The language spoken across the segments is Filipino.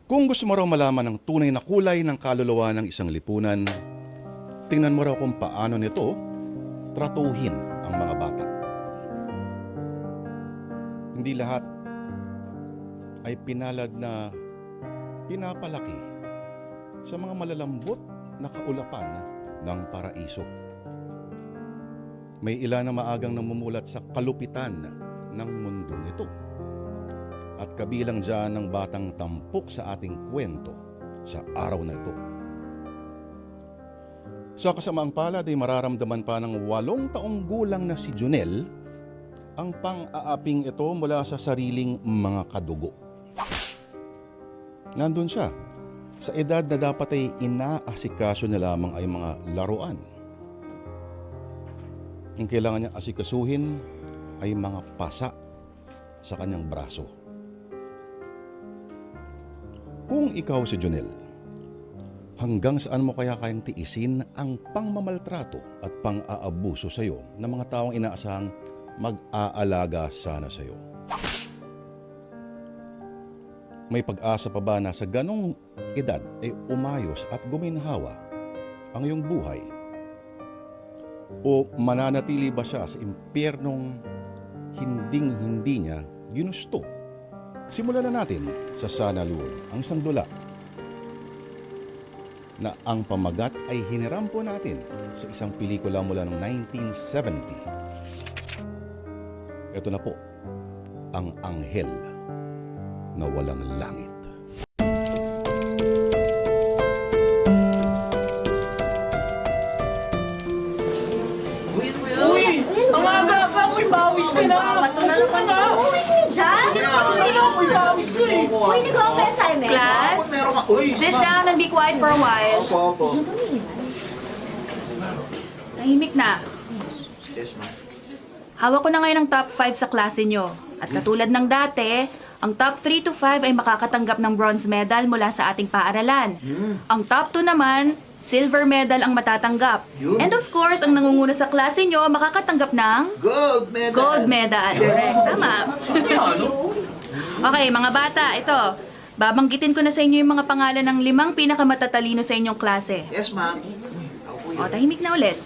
Kung gusto mo raw malaman ang tunay na kulay ng kaluluwa ng isang lipunan, tingnan mo raw kung paano nito tratuhin ang mga bata. Hindi lahat ay pinalad na pinapalaki sa mga malalambot na kaulapan ng paraiso. May ilan na maagang namumulat sa kalupitan ng mundong ito. At kabilang dyan ang batang tampok sa ating kwento sa araw na ito. Sa kasamaang palad ay mararamdaman pa ng 8 taong gulang na si Junel ang pang-aaping ito mula sa sariling mga kadugo. Nandun siya, sa edad na dapat ay inaasikaso na lamang ay mga laruan. Ang kailangan niya asikasuhin ay mga pasa sa kanyang braso. Kung ikaw si Junel, hanggang saan mo kaya kayang tiisin ang pangmamaltrato at pang-aabuso sa iyo ng mga taong inaasahang mag-aalaga sana sa iyo? May pag-asa pa ba na sa ganong edad ay umayos at guminhawa ang iyong buhay? O mananatili ba siya sa impyernong hinding-hindi niya ginusto? Simulan na natin sa Sana Luod, ang isang dula na ang pamagat ay hiniram po natin sa isang pelikula mula noong 1970. Ito na po, ang Anghel na Walang Langit. Uy! Ang aga ka! Uy, bawis ka na! Patunalo ka na. Diyan? Uy, bawis ka eh! Uy, nagawa pa yung assignment? Class, sit down and be quiet for a while. Opo. Tahimik na. Yes, ma'am. Hawak ko na ngayon ang top 5 sa klase nyo. At katulad ng dati, ang top 3 to 5 ay makakatanggap ng bronze medal mula sa ating paaralan. Ang top 2 naman, silver medal ang matatanggap. Yun. And of course, ang nangunguna sa klase nyo makakatanggap ng Gold medal! gold medal. Correct. Tama. Okay, mga bata, ito. Babanggitin ko na sa inyo yung mga pangalan ng 5 pinakamatatalino sa inyong klase. Yes, ma'am. O, tahimik na ulit.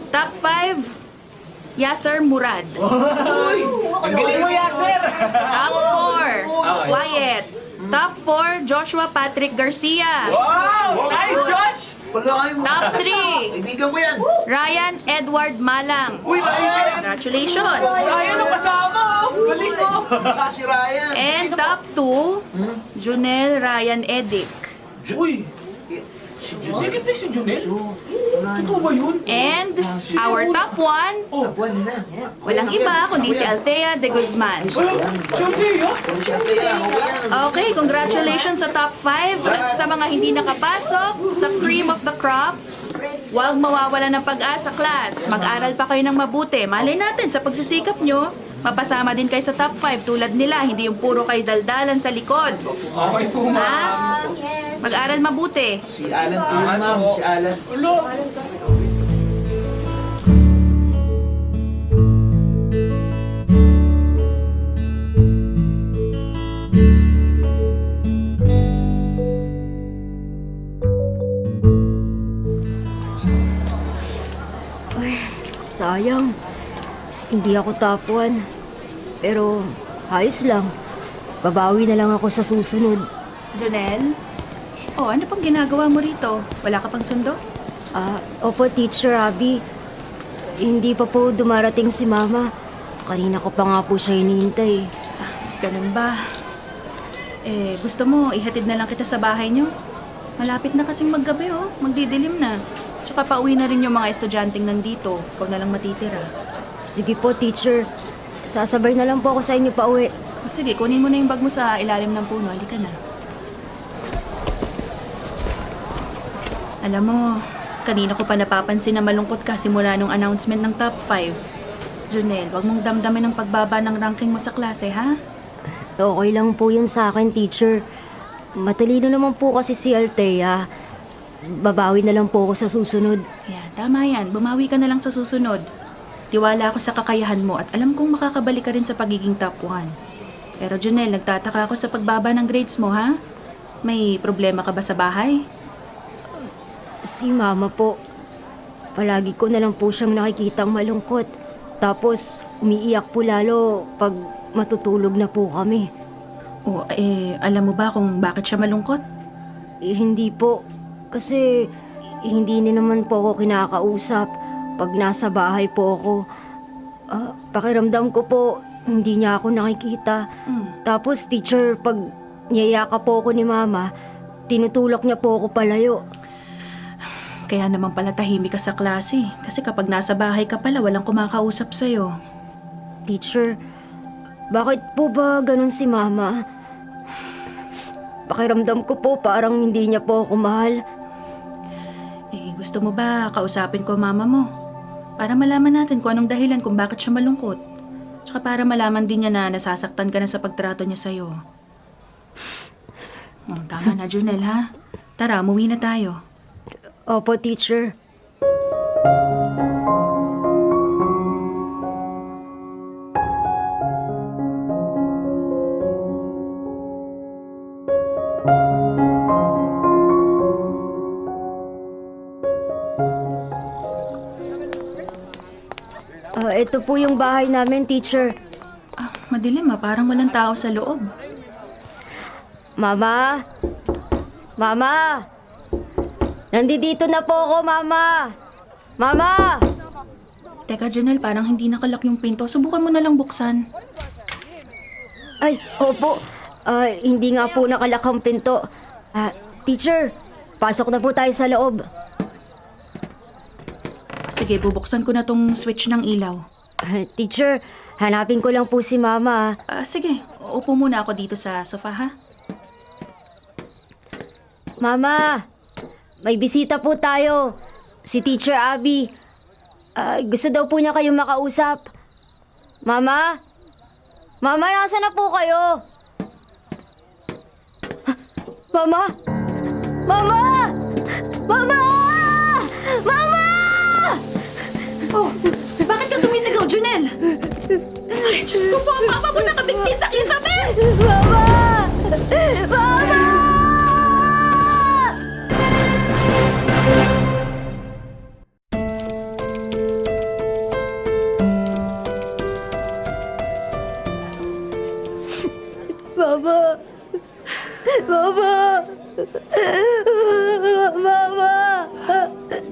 Top 5, Yasser Murad. Uy! Ang galing mo, Yasser! Top 4, Wyatt. Top 4, Joshua Patrick Garcia. Wow! Nice, Josh! Wala mo. Top 3, Kaibigan ko yan. Ryan Edward Malang. Uy, nice yan! Congratulations. Ryan ang kasama! Galing mo! Si Ryan. And top 2, Junel Ryan Edic. Uy! Sige, please, si Junel. Totoo ba yun? And our top 1, Tapuan nila. walang iba kundi si Althea de Guzman. Siyempre, ha? Siyempre, ako yan. Okay, congratulations sa top 5. At sa mga hindi nakapasok sa cream of the crop, huwag mawawala ng pag-asa, class. Mag-aral pa kayo ng mabuti. Malay natin, sa pagsisikap nyo, mapasama din kayo sa top 5 tulad nila. Hindi yung puro kayo daldalan sa likod. Okay po, ma'am. Ha? Mag-aral mabuti. Si Alan po yun, ma'am. Si Alan. Ulo! Sayang. Hindi ako top 1. Pero, ayos lang. Babawi na lang ako sa susunod. Jonel? Oh, ano pang ginagawa mo rito? Wala ka pang sundo? Opo, Teacher Abby. Hindi pa po dumarating si Mama. Kanina ko pa nga po siya hinihintay. Ganun ba? Eh, gusto mo, ihatid na lang kita sa bahay nyo? Malapit na kasing maggabi, oh. Magdidilim na. Tsaka pauwi na rin yung mga estudyanteng nandito. Ikaw na lang matitira. Sige po, Teacher. Sasabay na lang po ako sa inyo pa uwi. Sige, kunin mo na yung bag mo sa ilalim ng puno. Halika na. Alam mo, kanina ko pa napapansin na malungkot ka simula nung announcement ng top 5. Junel, wag mong damdamin ang pagbaba ng ranking mo sa klase, ha? Okay lang po yun sa akin, Teacher. Matalino naman po kasi si Althea. Babawi na lang po ako sa susunod. Yan, tama yan. Bumawi ka na lang sa susunod. Tiwala ako sa kakayahan mo at alam kong makakabalik ka rin sa pagiging top 1. Pero Junel, nagtataka ako sa pagbaba ng grades mo, ha? May problema ka ba sa bahay? Si Mama po, palagi ko na lang po siyang nakikitang malungkot. Tapos, umiiyak po lalo pag matutulog na po kami. O, alam mo ba kung bakit siya malungkot? Hindi po. Kasi, hindi ni naman po ako kinakausap pag nasa bahay po ako. Pakiramdam ko po, hindi niya ako nakikita. Tapos, teacher, pag niyayaka po ako ni Mama, tinutulak niya po ako palayo. Kaya naman pala tahimik ka sa klase. Kasi kapag nasa bahay ka pala, walang kumakausap sa'yo. Teacher, bakit po ba ganun si Mama? Pakiramdam ko po parang hindi niya po ako mahal. Gusto mo ba kausapin ko mama mo? Para malaman natin kung anong dahilan kung bakit siya malungkot. Tsaka para malaman din niya na nasasaktan ka na sa pagtrato niya sa'yo. Tama na, Junel, ha? Tara, umuwi na tayo. Opo, teacher. Ito po yung bahay namin, teacher. Madilim parang walang tao sa loob. Mama? Mama? Nandito na po ako, Mama! Mama! Teka, Junel, parang hindi nakalak yung pinto. Subukan mo na lang buksan. Ay, opo. Hindi nga po nakalak ang pinto. Teacher, pasok na po tayo sa loob. Sige, bubuksan ko na tong switch ng ilaw. Teacher, hanapin ko lang po si Mama. Sige, upo muna ako dito sa sofa, ha? Mama, may bisita po tayo. Si Teacher Abby. Gusto daw po niya kayong makausap. Mama? Mama, nasa na po kayo? Mama? Mama! Mama! Mama! Oh, bakit ka sumisigaw, Junel? Ay, Diyos ko po, ang mama mo nakabigti sa Isabel! Mama! Mama! Mama! Mama! Mama!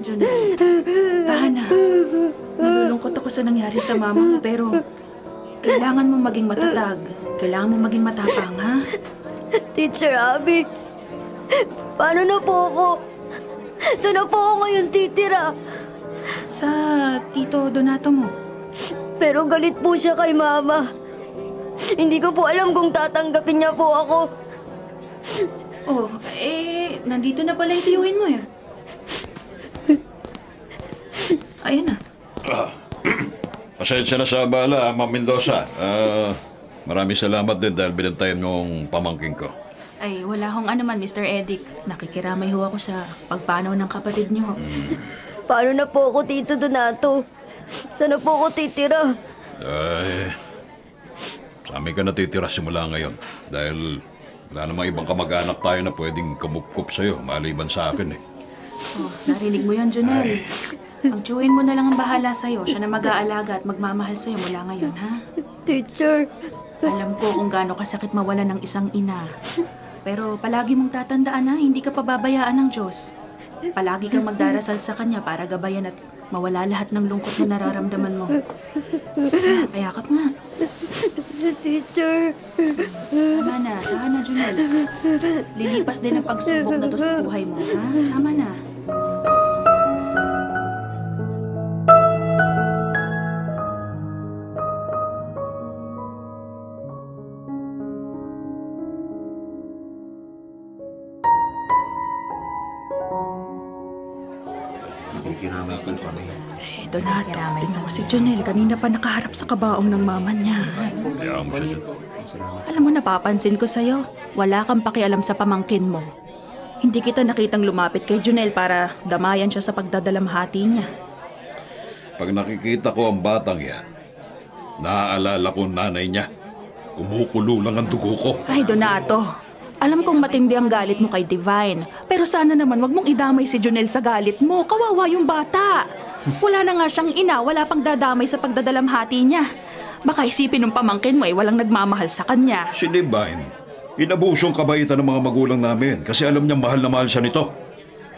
Junel, tahan na. Nalulungkot ako sa nangyari sa mama mo, pero kailangan mo maging matatag. Kailangan mo maging matapang, ha? Teacher Abby, paano na po ako? Saan na po ako ngayon titira? Sa Tito Donato mo. Pero galit po siya kay Mama. Hindi ko po alam kung tatanggapin niya po ako. Oh, nandito na pala yung tiyuhin mo, eh. Ayun na. Pasensya na sa abala, Ma'am Mendoza. Maraming salamat din dahil binantayan ng pamangking ko. Ay, wala hong ano man, Mr. Edic. Nakikiramay ho ako sa pagpanaw ng kapatid niyo. Paano na po ako, Tito Donato? Saan na po ako titira? Ay, sa amin ka natitira simula ngayon. Dahil wala namang ibang kamag-anak tayo na pwedeng kamukkup sa'yo, maliban sa akin eh. Oh, narinig mo yan, Junel. Ang tiyuhin mo na lang ang bahala sa'yo. Siya na mag-aalaga at magmamahal sa'yo mula ngayon, ha? Teacher, Alam ko kung gaano kasakit mawala ng isang ina. Pero palagi mong tatandaan, ha? Hindi ka pababayaan ng Diyos. Palagi kang magdarasal sa Kanya para gabayan at mawala lahat ng lungkot na nararamdaman mo. Kayakap nga. teacher. Tama na. Tahan na, Junel. Lilipas din ang pagsubok na to sa buhay mo, ha? Tama na. Nakikiramatan kami. Donato, tingnan mo si Junel. Kanina pa nakaharap sa kabaong ng mama niya. Kaya mo siya dyan. Alam mo, napapansin ko sa'yo. Wala kang pakialam sa pamangkin mo. Hindi kita nakitang lumapit kay Junel para damayan siya sa pagdadalamhati niya. Pag nakikita ko ang batang yan, naaalala ko ang nanay niya. Kumukulo lang ang dugo ko. Ay, Donato. Alam kong matindi ang galit mo kay Divine. Pero sana naman wag mong idamay si Junel sa galit mo. Kawawa yung bata. Wala na nga siyang ina, wala pang dadamay sa pagdadalamhati niya. Baka isipin ng pamangkin mo walang nagmamahal sa kanya. Si Divine, inabusong kabaitan ng mga magulang namin kasi alam niyang mahal na mahal siya nito.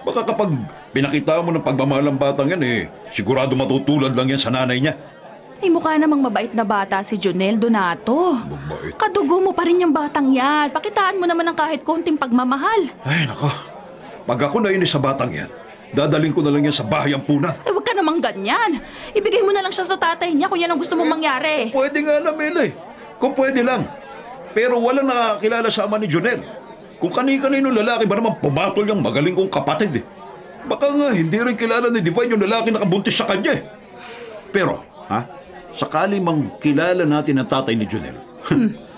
Baka kapag pinakita mo ng pagmamahal ng batang yan, sigurado matutulad lang yan sa nanay niya. Ay, mukha namang mabait na bata si Junel Donato. Mabait. Kadugo mo pa rin yung batang yan. Pakitaan mo naman ng kahit konting pagmamahal. Ay, nako. Pag ako nainis sa batang yan, dadaling ko na lang yan sa bahay ampunan. Ay, huwag ka namang ganyan. Ibigay mo na lang siya sa tatay niya kung yan ang gusto mong mangyari. Pwede nga namin Kung pwede lang. Pero walang nakakilala sa ama ni Junel. Kung kani-kanino lalaki ba naman pumatol yung magaling kong kapatid Baka nga hindi rin kilala ni Divine yung lalaki nakabuntis sa kanya Pero, sakali mang kilala natin ang tatay ni Junel,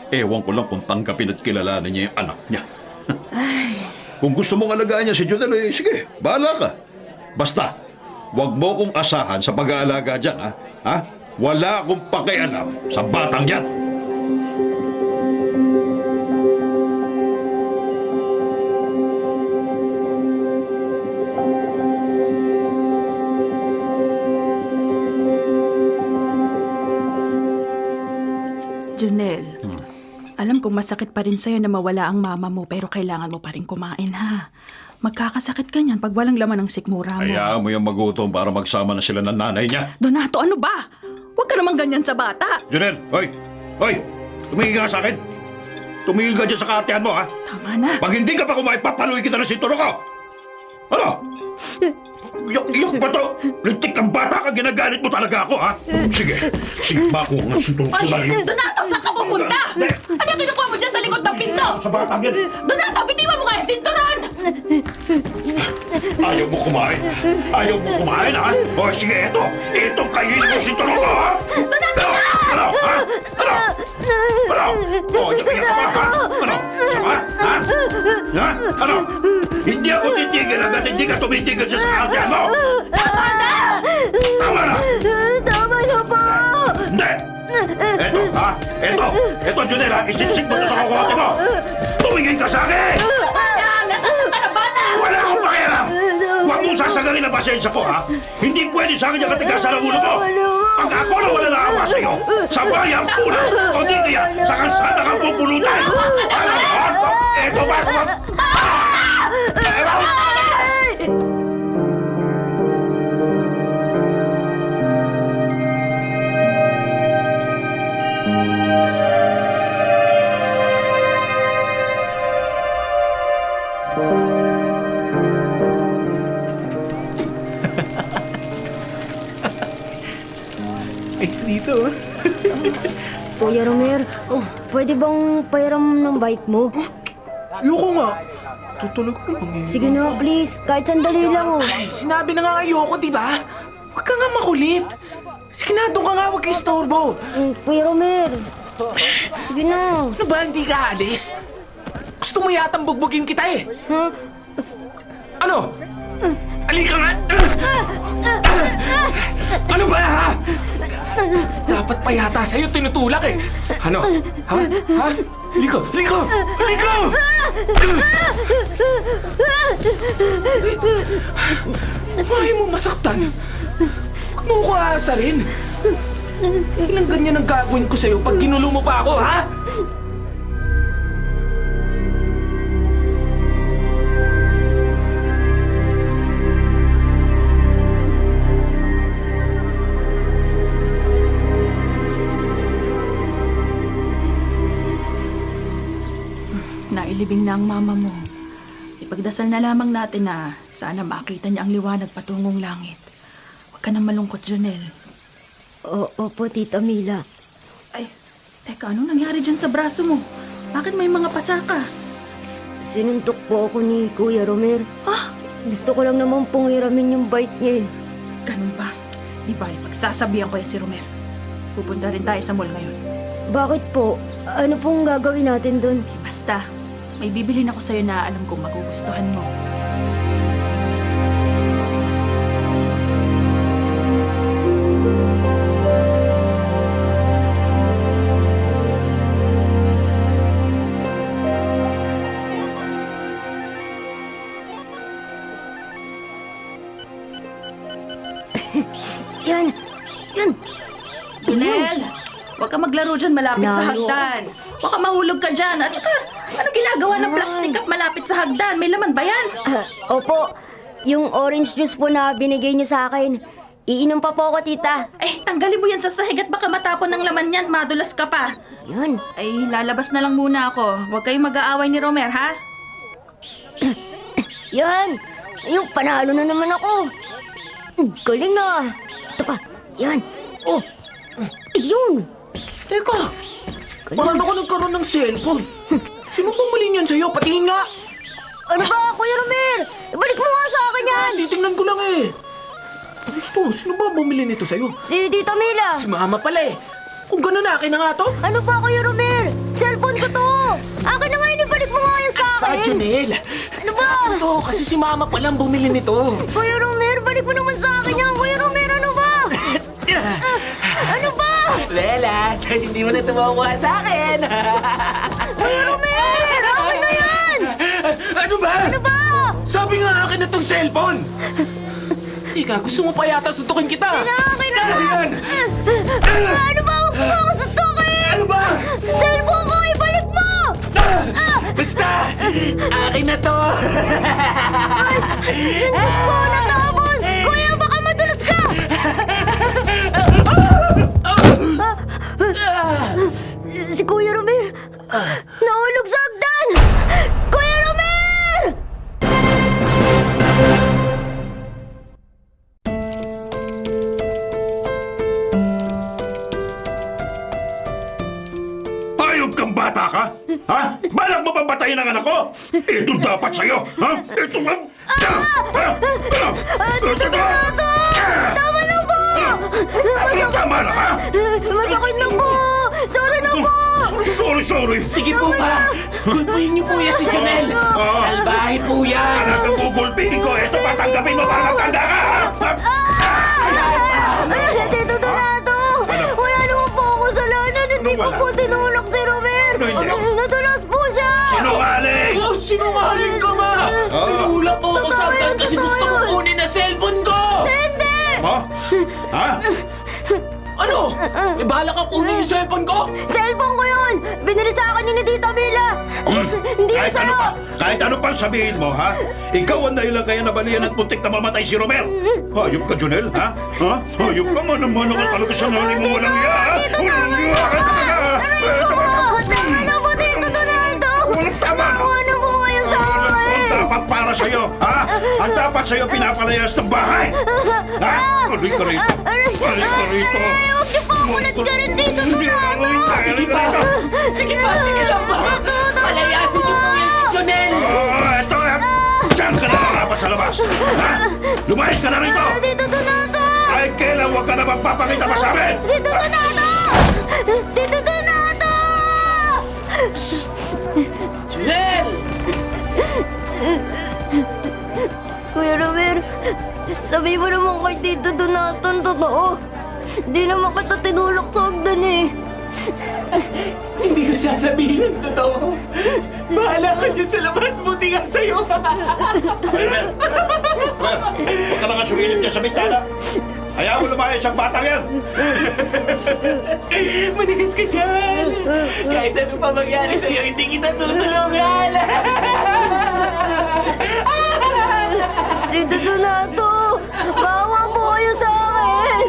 ewan ko lang kung tanggapin at kilalanin niya yung anak niya. Kung gusto mong alagaan niya si Junel, sige, bahala ka. Basta, wag mo kong asahan sa pag-aalaga dyan, Wala akong pakialam sa batang yan. Junel, alam kong masakit pa rin sa'yo na mawala ang mama mo pero kailangan mo pa rin kumain ha. Magkakasakit ka niyan pag walang laman ng sikmura mo. Hayaan mo yung magutom para magsama na sila ng nanay niya. Donato, ano ba? Huwag ka naman ganyan sa bata. Junel, hoy! Tumingin ka sa akin! Tumingin ka dyan sa kaartehan mo, Tama na. Pag hindi ka pa kumain, papaluin kita ng sinturo ko! Ano? Iyok ba to? Lintik kang bata ka, ginagalit mo talaga ako, Sige, makuha nga sinturo ko Ay, tayo. Donato, saan ka pupunta? Ano yung kinukuha mo dyan sa likod ng pinto? Sa batang yan! Donato, bitiwan mo nga yung sinturon! Ayaw mo kumain? Ayaw mo kumain, O sige, ito kainin mo sinturo ko, Donato! Ano? Iyak ka ba, Ano? Sama? Ano? Hindi ako titigil hanggat hindi ka tumitigil sa kaartehan mo! Tama na! Tama na! Tama na po! Hindi! Ito, Junel, isinsik mo na sa kukote mo! Tumingin ka sa akin! Tama na! Nasasaktan ka na bata! Wala akong pakialam! Huwag mong sasagalin ang pasensya ko, Hindi pwede sa akin yung katigasan ng ulo mo! Pag ako na wala naawa sa'yo, sa bayan pula, o di kaya sa kalsada kang pupulutan! Ito ba? Dito. Kuya Romer, pwede bang pairam ng bike mo? Ayoko nga. Tutulog ko lang Sige na, please. Kahit sandali lang, Ay, sinabi na nga ayoko, di ba? Huwag ka nga makulit. Sige na, doon ka nga, huwag ka istorbo. Kuya Romer. Sige na. Ano ba, hindi ka alis? Gusto mo yatang bugbugin kita Ano? Alika nga! Ano ba, Dapat pa yata sa'yo tinutulak Ano? Ha? Liko! Ayaw mo masaktan. Huwag mo ko aasarin. Ilang ganyan ang gagawin ko sa'yo pag ginulo mo pa ako, Nailibing na ang mama mo. Ipagdasal na lamang natin na sana makita niya ang liwanag patungong langit. Huwag ka nang malungkot, Junel. Opo, Tita Mila. Ay, teka, anong nangyari dyan sa braso mo? Bakit may mga pasaka? Sinuntok po ako ni Kuya Romer. Gusto ko lang naman pong hiramin yung bike niya Ganun ba? Di ba, pagsasabihan ko yan si Romer. Pupunta rin tayo sa mall ngayon. Bakit po? Ano pong gagawin natin doon? Basta, may bibilhin ako sa'yo na alam kong magugustuhan mo. Yan! Yan! Junel, huwag ka maglaro dyan malapit sa Nalo. hagdan. Baka mahulog ka dyan. At saka, ano ginagawa ng plastic cup malapit sa hagdan? May laman ba yan? Opo, yung orange juice po na binigay niyo sa akin. Iinom pa po ako, tita. Eh, tanggalin mo yan sa sahig at baka matapon ng laman yan. Madulas ka pa. Yan. Ay, lalabas na lang muna ako. Huwag kayong mag-aaway ni Romer, ha? Yan! Yung panalo na naman ako. Galing na. Ito pa. Yan. Oh. Yun. Teka, paano ko nagkaroon ng cellphone? Sino bumili niyan sa'yo? Patingin nga! Ano ba, Kuya Romel? Ibalik mo nga sa akin yan. Titingnan ko lang eh. Gusto, sino ba bumili nito sa'yo? Si Tita Mila. Si Mama pala eh. Kung gano'n na, akin na nga to. Ano ba, Kuya Romel? Cellphone ko to. Akin na nga yun. Ibalik mo nga yan sa akin. Junel. Ano ba? Ito, kasi si Mama palang bumili nito. Kuya Romel, balik mo naman sa akin yan. Kuya Romel, ano ba? Ano ba? Lela, hindi mo na tumukuha sa akin. Kuya Romel, akin na yan. Ano ba? Ano ba? Sabi nga akin na tong cellphone. Ika, gusto mo pa yata suntukin kita. Akin na. Yan! Ano ba? Huwag mo ako suntukin. Ano ba? Cellphone ko, ibalik mo. Basta! Akin na to! Yung gusto ko natapon. Kuya, baka madulas ka. Si Kuya Romel, nahulog sa hagdan. Kuya Romel! Ayog kang bata ka? Ha? Balak mo bang batayin ang anak ko? Ito dapat sa'yo, ha? Ito ba? Tama na po! Tama na, ha? Masakit na po! Sorry na po! Sorry. Sige po pa! Gulpuhin niyo po yan si Janelle! Salbahe po yan! Anak ang gugulpihin ko. Ito pa, tanggapin mo para magtanda ka, ha? Tito Donato! Wala naman po ako sa lanan. Hindi ko wala? po tinulak si Romer. Ano, hindi ako? Nadulas po siya! Sinungaling! Oh, sinungaling ka ma! Tinulak mo ako sa hagdan kasi gusto mo kunin na cellphone ko! Hindi! Ha? Ha? Ano? Eh, bahala ka kunin yung cellphone ko? Cellphone ko yun! Binili sa akin yun ni Tita Mila! Hindi yun Kahit ano sa'yo! pa, kahit ano pang sabihin mo, ha? Ikaw ang dahilan kaya nabalian at muntik na mamatay si Romer. Hayop ka, Junel, ha? Ha? Hayop ka, manang-mano ka talaga sa nanay mo. Walang iya, ha? Walang iya ka talaga! Tama na po, Tito Donato! Walang tama! Maawa na po kayo sa akin! Ang dapat para sa'yo, ha? Ang dapat sa'yo pinapalayas ng bahay! Ha? Tuloy ka rito! Tuloy ka rito! Huwag niyo po ako nagkaroon dito, Donato! Sige pa! Sige pa! Sige lang pa! Palayasin niyo po yan si Janelle! Ito, diyan ka na dapat sa labas! Ha? Lumayas ka na rito! Tito Donato! Kahit kailan huwag ka na magpapakita pa sa amin! Tito Donato! Tito Donato! Janelle! Kuya Romer, sabi mo naman kay Tito Donato ang totoo. Di naman kita tinulak sa hagdan eh. Hindi ko sasabihin ang totoo. Bahala ka dyan sa labas. Buti nga sa'yo. Romer! Huwag ka na nga sumilip niya sa bintana! Hayaan mo lumayas ang batang yan! Manigas ka dyan. Kahit ano pa mangyari sa'yo, hindi kita tutulungan. Tito Donato, maawa po kayo sa akin.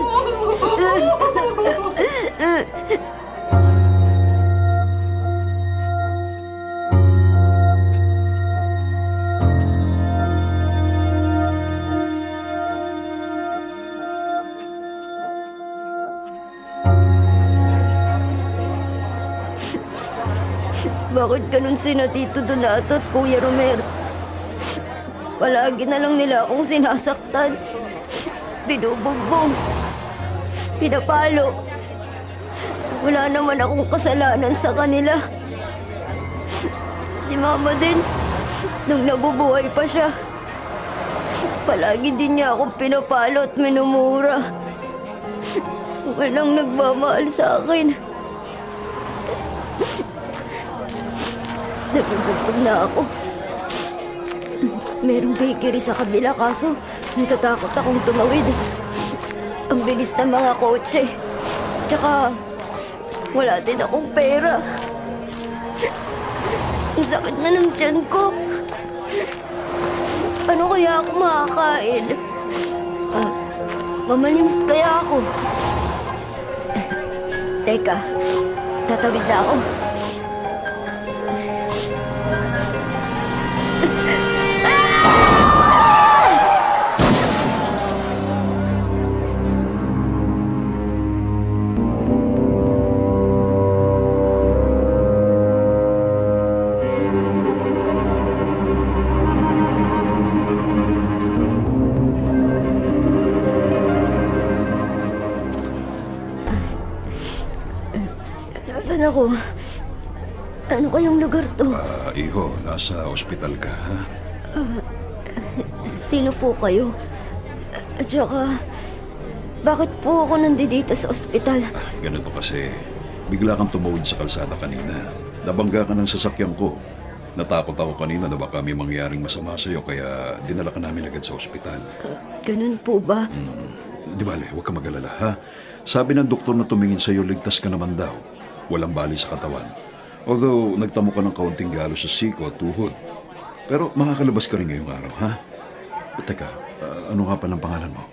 Bakit ganun sina Tito Donato at Kuya Romer? Palagi na lang nila akong sinasaktan. Binubugbog. Pinapalo. Wala naman akong kasalanan sa kanila. Si Mama din, nung nabubuhay pa siya, palagi din niya akong pinapalo at minumura. Walang nagmamahal sa akin. Nagugutom na ako. Merong bakery sa kabila kaso natatakot akong tumawid. Ang bilis ng mga kotse. Tsaka, wala din akong pera. Ang sakit na ng tiyan ko. Ano kaya ako makakain? Mamalimus kaya ako? Teka, tatawid na ako. Nasaan ako? Ano kayang lugar to? Iho, nasa ospital ka, ha? Sino po kayo? At saka, bakit po ako nandito sa ospital? Ganito kasi, bigla kang tumawid sa kalsada kanina. Nabangga ka ng sasakyan ko. Natakot ako kanina na baka may mangyaring masama sa'yo, kaya dinala ka namin agad sa ospital. Ganun po ba? Di bale, huwag ka mag-alala, ha? Sabi ng doktor na tumingin sa'yo, ligtas ka naman daw. Walang bali sa katawan. Although, nagtamo ka ng kaunting galo sa siko at tuhod. Pero makakalabas ka rin ngayong araw, ha? Teka, ano nga palang pangalan mo?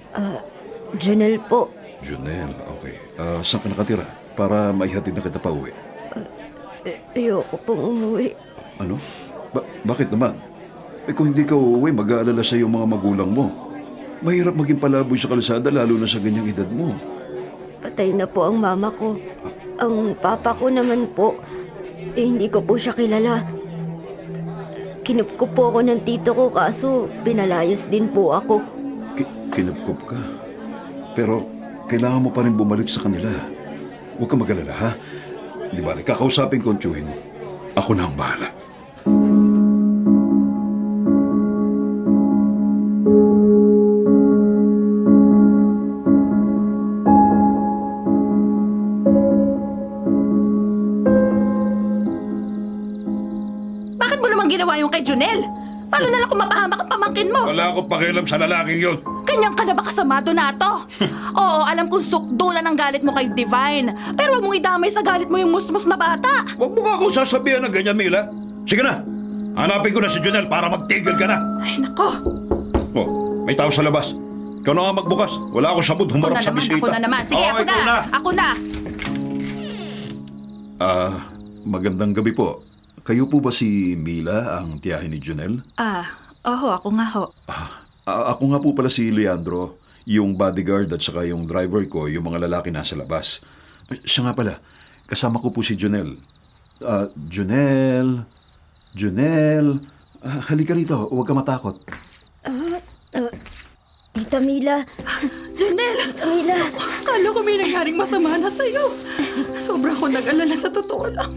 Janelle po. Junel, okay. Saan ka nakatira? Para maihatid na kita pa uwi. Ayoko pong umuwi. Ano? Bakit naman? Kung hindi ka uuwi, mag-aalala sa iyong mga magulang mo. Mahirap maging palaboy sa kalsada, lalo na sa ganyang edad mo. Patay na po ang mama ko. Ang papa ko naman po, hindi ko po siya kilala. Kinupkup po ako ng tito ko kaso pinalayas din po ako. Kinupkup ka. Pero kailangan mo pa rin bumalik sa kanila. Huwag ka mag-alala, ha? Di ba, kakausapin ko ang tiyuhin. Ako na ang bahala. Bakit mo naman ginawa yung kay Junel? Paano na lang kung mapahamak ang pamangkin mo? Wala akong pakialam sa lalaking yun. Ganyan ka na ba kasama, Donato? Oo, alam kong sukdulan ang galit mo kay Divine. Pero huwag mong idamay sa galit mo yung musmus na bata. Huwag mo nga akong sasabihan ng ganyan, Mila. Sige na. Hanapin ko na si Junel para magtigil ka na. Ay, nako. Oh, may tao sa labas. Ikaw na nga magbukas. Wala akong sabod humarap sa bisita. Ako na naman. Sige, Oo, ako ikaw na. Ako na. Magandang gabi po. Kayo po ba si Mila, ang tiyahin ni Junel? Oho, ako nga ho. Ako nga po pala si Leandro, yung bodyguard at saka yung driver ko, yung mga lalaki nasa labas. Siya nga pala, kasama ko po si Junel. Junel, halika rito, huwag ka matakot. Tita Mila, Junel! Mila. Akala ko may nangyaring masama na sa'yo. Sobra ko nag-alala sa totoo lang.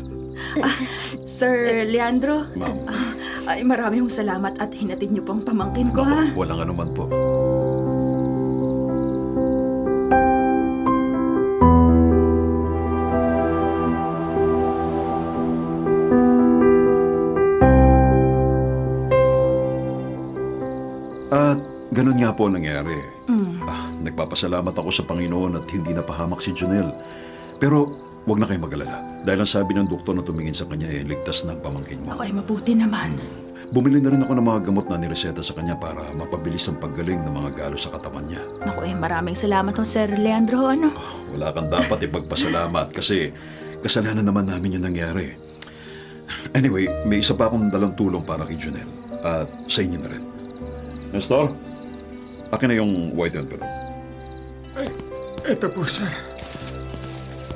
Sir Leandro, Ma'am. ay marami hong salamat at hinatid niyo pong pamangkin ko, ha? Walang anuman po. At ganun nga po ang nangyari. Nagpapasalamat ako sa Panginoon at hindi napahamak si Junel. Pero huwag na kayong mag-alala. Dahil ang sabi ng doktor na tumingin sa kanya ligtas ng pamangkin mo. Ako ay mabuti naman. Bumili na rin ako ng mga gamot na nireseta sa kanya para mapabilis ang paggaling ng mga galo sa katawan niya. Naku maraming salamat ho, Sir Leandro, ano? Wala kang dapat ipagpasalamat kasi kasalanan naman namin yung nangyari. Anyway, may isa pa akong dalang tulong para kay Junel. At sa inyo na rin. Nestor, akin na yung white envelope. Ay, eto po, sir.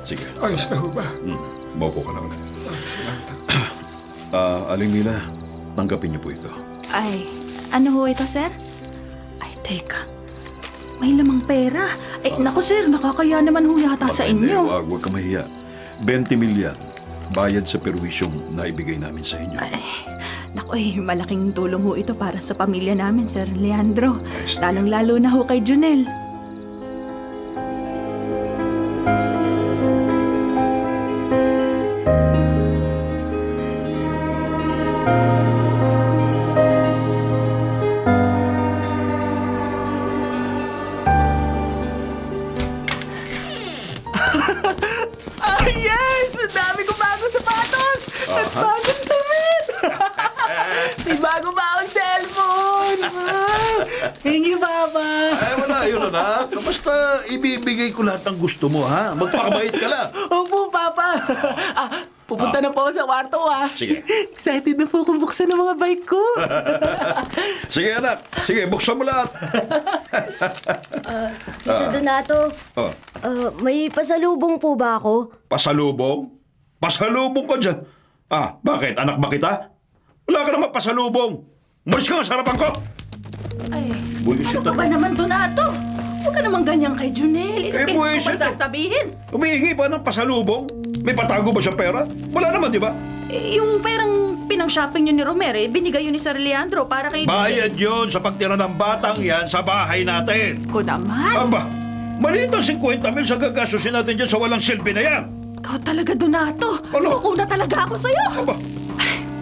Sige. Ayos na ho ba? Maupo ka na ulit. Salamat. Aling Mila, tanggapin niyo po ito. Ay, ano ho ito, Sir? Ay, teka. May lamang pera. Ay, naku, Sir, nakakaya naman ho yata sa Hindi, inyo. Huwag ka mahiya. 20 milyan. Bayad sa perwisyong naibigay namin sa inyo. Naku, malaking tulong ho ito para sa pamilya namin, Sir Leandro. Ayos na Lalong-lalo na ho kay Junel. akong cellphone! Thank you, Papa! Ay, wala yun, anak. Basta ibibigay ko lahat ng gusto mo, ha? Magpakabait ka lang. Opo, Papa! Pupunta na po ako sa kwarto, Sige. Excited na po akong buksan ng mga bike ko. Sige, anak. Sige, buksan mo lahat. Tito Donato, Oh, may pasalubong po ba ako? pasalubong? Pasalubong ka dyan. Bakit? Anak ba kita? Wala ka naman pasalubong. Umalis ka nga sa harapan ko. Ay, Buisit ano ka ba naman, Donato? Huwag ka naman ganyan kay Junel. Ilang beses mo buwisit pa eh. sasabihin. Humihingi pa ng pasalubong? May patago ba siyang pera? Wala naman, di ba? Yung perang pinang-shopping niyo ni Romero, binigay yun ni Sir Leandro para kay... Bayad yun sa pagtira ng batang yan sa bahay natin. Ko naman. Aba, maliit ang 50 mil sa gagastusin natin dyan sa walang silbi na yan. Ikaw talaga, Donato. Ano? Suko na talaga ako sa'yo. Aba,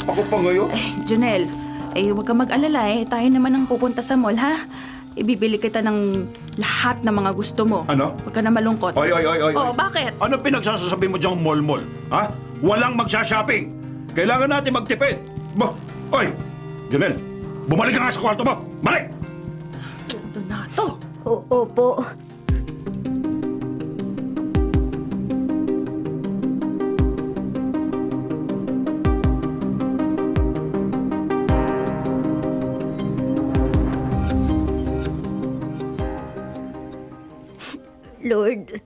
ako pa ngayon. Junel, huwag ka mag-alala Tayo naman ang pupunta sa mall, ha? Ibibili kita ng lahat ng mga gusto mo. Ano? Huwag ka na malungkot. Oy. Oo, bakit? Ano pinagsasasabi mo diyang mall-mall? Ha? Walang magsha-shopping. Kailangan natin magtipid. Oy, Janelle, bumalik ka nga sa kwarto mo. Balik! Donato. Opo. Lord,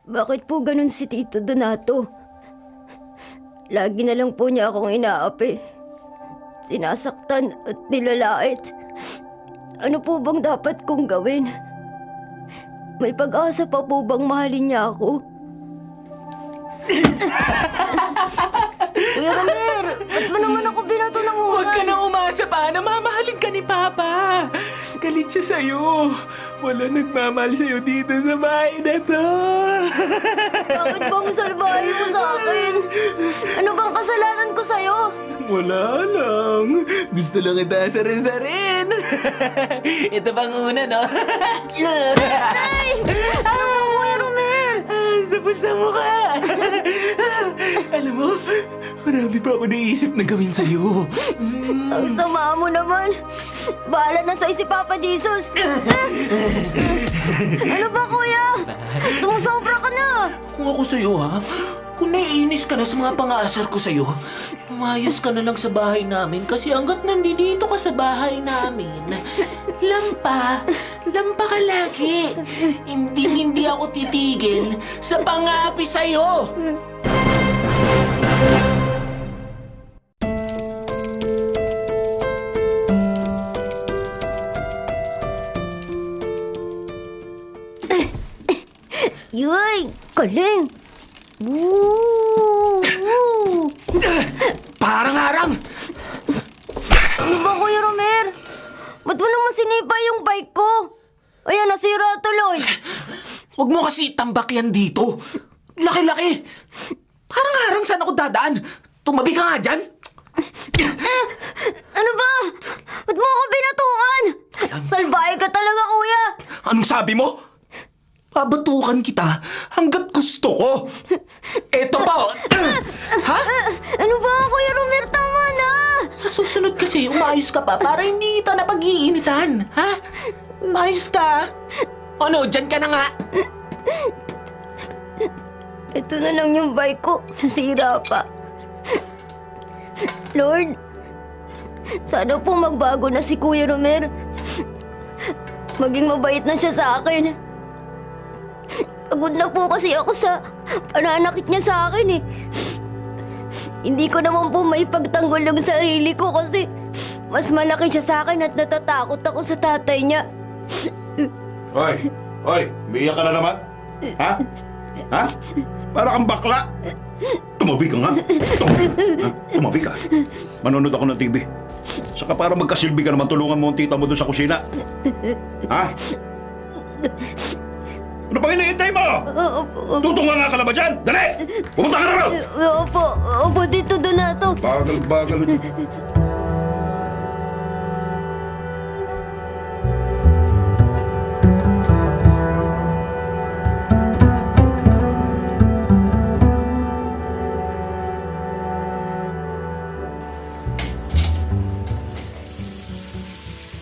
bakit po ganun si Tito Donato? Lagi na lang po niya akong inaapi. Sinasaktan at nilalait. Ano po bang dapat kong gawin? May pag-asa pa po bang mahalin niya ako? Kuya Romer, ba't mo naman ako binato ng ulan? Huwag ka na umasa pa na mamahalin ka ni Papa. Galit siya sa'yo. Wala nagmamahal sa'yo dito sa bahay na to. Bakit bang salbahe mo sa akin? Ano bang kasalanan ko sa'yo? Wala lang. Gusto lang kita sarin-sarin. Ito pang una, no? Ay! Ano po, Kuya Romer? Sa pulsa mo ka. Alam mo, marami pa ako naisip na gawin sa'yo. Ang sama mo naman. Bahala na sa'yo si Papa Jesus. Ano ba, Kuya? Sumusobra ka na. Kung ako sa'yo, ha? Kung naiinis ka na sa mga pang-aasar ko sa'yo, lumayas ka na lang sa bahay namin kasi hanggat nandito ka sa bahay namin, lampa ka lagi. Hindi ako titigil sa pang-aapi sa'yo. Yoy, galing. Woo! Parang harang! Ano ba, Kuya Romer? Ba't mo naman sinipa yung bike ko? Ayan, nasira tuloy. Huwag mo kasi tambak yan dito. Laki-laki. Parang harang saan ako dadaan. Tumabi ka nga dyan. Ano ba? Ba't mo ako binatukan? Salbahe ka talaga, Kuya. Anong sabi mo? Babatukan kita hanggat gusto ko. Eto pa, oh. Ha? Ano ba, Kuya Romer? Tama na. Sa susunod kasi, umayos ka pa para hindi kita na pag-iinitan. Ha? Umayos ka. Ano, dyan ka na nga. Ito na lang yung bike ko. Nasira pa. Lord, sana po magbago na si Kuya Romer. Maging mabait na siya sa akin. Pagod na po kasi ako sa pananakit niya sa akin eh. Hindi ko naman po maipagtanggol yung sarili ko kasi mas malaki siya sa akin at natatakot ako sa tatay niya. Oy, umiiyak ka na naman? Ha? Ha? Para kang bakla. Tumabi ka nga. Tumabi ka. Manonood ako ng TV. Saka para magkasilbi ka naman, tulungan mo ang tita mo doon sa kusina. Ha? Ano pa hinihintay mo? Tutunga ka na ba dyan? Dali! Pumunta ka na raw! Opo, Tito Donato. Bagal.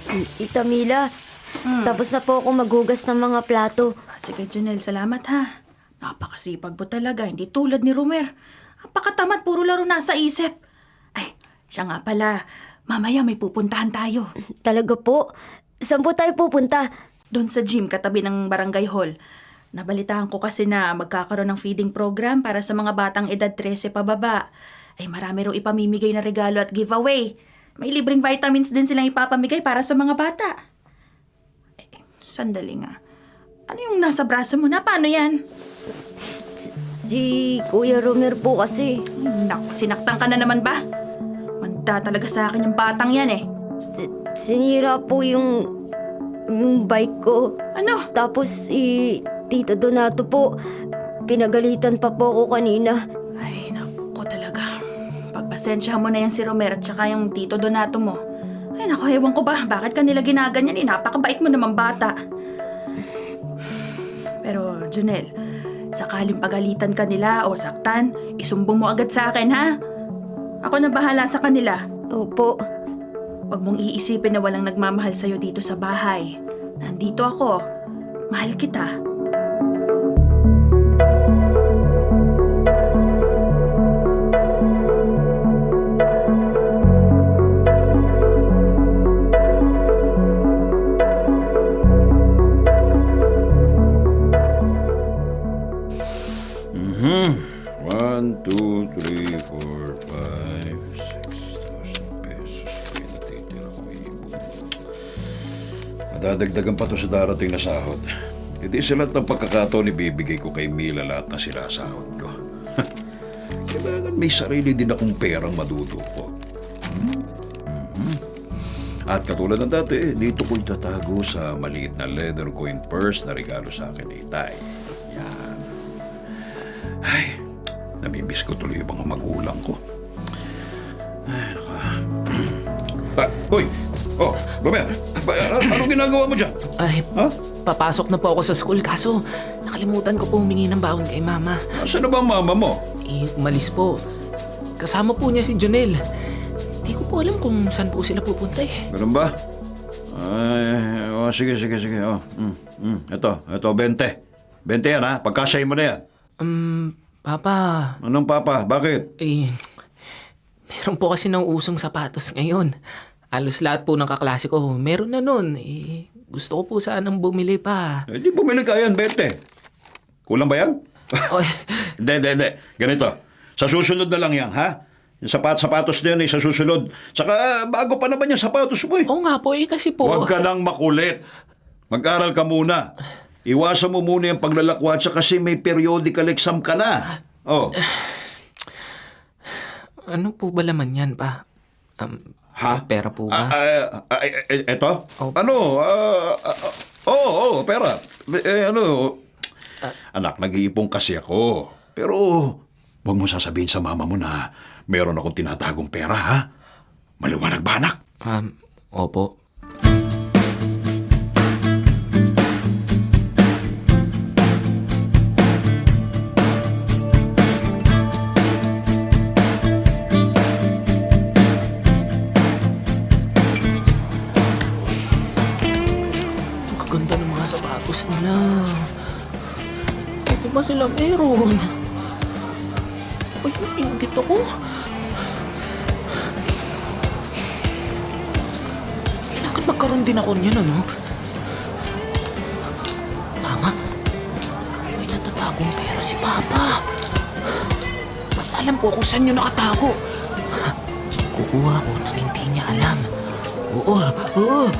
Tita Mila, tapos na po ako maghugas ng mga plato. Sige, Junel, salamat ha. Napakasipag mo talaga, hindi tulad ni Romer. Napakatamad, puro laro nasa isip. Ay, siya nga pala, mamaya may pupuntahan tayo. Talaga po? Saan po tayo pupunta? Doon sa gym, katabi ng barangay hall. Nabalitaan ko kasi na magkakaroon ng feeding program para sa mga batang edad 13 pababa. Ay marami raw ipamimigay na regalo at giveaway. May libreng vitamins din silang ipapamigay para sa mga bata. Sandali nga. Ano yung nasa braso mo na? Paano yan? Si Kuya Romer po kasi. Naku, sinaktan ka na naman ba? Manda talaga sa akin yung batang yan eh. Sinira po yung bike ko. Ano? Tapos si Tito Donato po, pinagalitan pa po ako kanina. Ay, naku talaga. Pagpasensyahan mo na yan si Romer at saka yung Tito Donato mo. Ay, naku, ewan ko ba? Bakit kanila ginaganyan eh? Napakabait mo naman bata. Pero, Junel, sakaling pagalitan ka nila o saktan, isumbong mo agad sa akin, ha? Ako na bahala sa kanila. Opo. Huwag mong iisipin na walang nagmamahal sa'yo dito sa bahay. Nandito ako. Mahal kita. One, two, three, four, five, 6,000 pesos. May natitira ko ibon. Madadagdagan pa to sa darating na sahod. Hindi sa lahat ng pagkakataon ibibigay ko kay Mila lahat na sinasahod ko. Kailangan may sarili din akong perang maduduko. At katulad ng dati, dito ko itatago sa maliit na leather coin purse na regalo sa akin ni Itay. Yan. Ay, namimiss ko tuloy yung mga magulang ko. Ay, naka... Uy! Oh, Romer! Anong ginagawa mo dyan? Ay, Ha? papasok na po ako sa school kaso nakalimutan ko po humingi ng baon kay Mama. Saan na ba ang mama mo? Umalis po. Kasama po niya si Jonel. Hindi ko po alam kung saan po sila pupunta eh. Ganun ba? Ay, oh, sige. Oh, Ito, 20. 20 yan ha, pagkasyahin mo na yan. Papa, Anong papa? Bakit? meron po kasi ng usong sapatos ngayon. Alos lahat po ng kaklase ko, meron na nun. Gusto ko po sanang bumili pa. Di bumili ka yan, 20. Kulang ba yan? Oy, Hindi. Ganito. Sa susunod na lang yan, ha? Yung sapatos na yan, sa susunod. Saka bago pa naman yung sapatos mo eh. oo nga po kasi po. Huwag ka nang makulit. Mag-aral ka muna. Iwasan mo muna yung paglalakwatsa kasi may periodical exam ka na. Oh. Ano po ba laman yan, pa? Ha? Pera po ba? Eto? Oh. Ano? Oo, pera. Anak, nag-iipon kasi ako. Pero, huwag mo sasabihin sa mama mo na meron akong tinatagong pera, ha? Maliwanag ba, anak? Opo. Ganda ng mga sapatos nila. Ito ba sila meron? Uy, nainggit ako. Kailangan magkaroon din ako niyan, ano? Tama. May natatagong pera si Papa. Ba't alam ko kung saan yun nakatago? Kukuha ko nang hindi niya alam. Oo.